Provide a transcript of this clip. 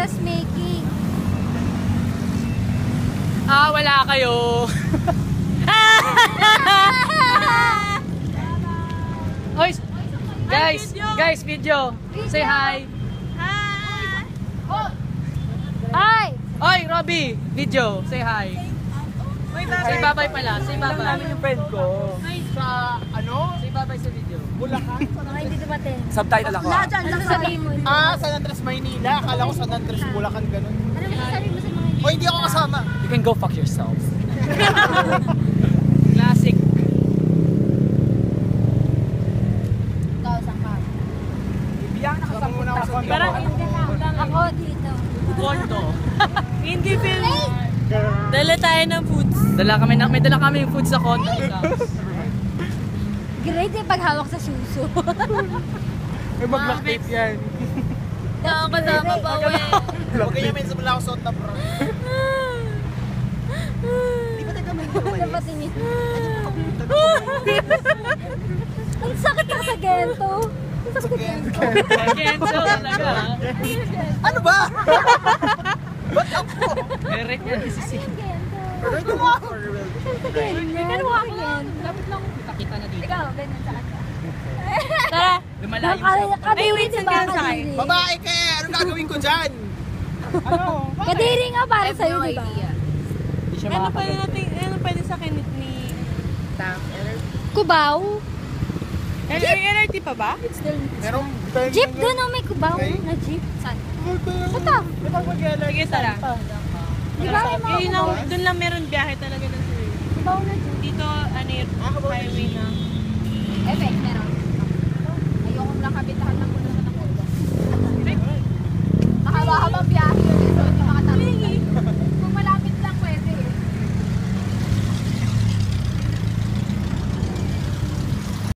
dressmaking. Ah, wala kayo. Hoy, guys, video. Say hi. Hi! Oy, Robby, video. Say hi. Say bye-bye pala. Say bye-bye. Namin yung friend ko. Sa ano? Say bye-bye sa video. Bulacan? Mga hindi dumating. Subtitle ako. Ano sasabihin mo? San Andres, Maynila. Akala ko San Andres, Bulacan, ganun. Ano masasabi mo sa mga hindi? O hindi ako kasama. You can go fuck yourselves. Classic. Ikaw, saan ka? Bibiyang Kasama muna ako sa Parang Ako dito. kondo. Hindi film. Dala tayo ng foods. May dala kami yung food sa kondo. Great yung paghawak sa suso. May mag-lock tape yan. Nakakasama pa uwi. Huwag kayo minsan mula ako suot na bro. Di ba tayo may Napatingin. Ang sakit ka sa gento. Ang sakit sa gento. Kenzo talaga. Ano ba? Ba't ako? Direct yan si Sis. Ito mo ako. Ganyan. Ano ka yan? Dapat lang kita na dito. Ikaw, ganyan sa kanya. Tara. Lumalayo. Ay, wait, saan ka sakay? Babae ka eh. Anong gagawin ko dyan? Ano? Kadiri nga para sa'yo, di ba? Hindi siya Ano makakagawa. pwede sa akin ni... Kubaw? LRT pa ba? Merong Jeep doon, oh, may kubaw na jeep. Saan? Ito. Sige, tara. Di ba may mga Yun kubaw? lang, doon lang meron biyahe talaga ng sir. Kubaw na jeep. Dito, highway na. Meron. Ayoko lang kabitahan ng puno ng kubaw. Nakahaba-haba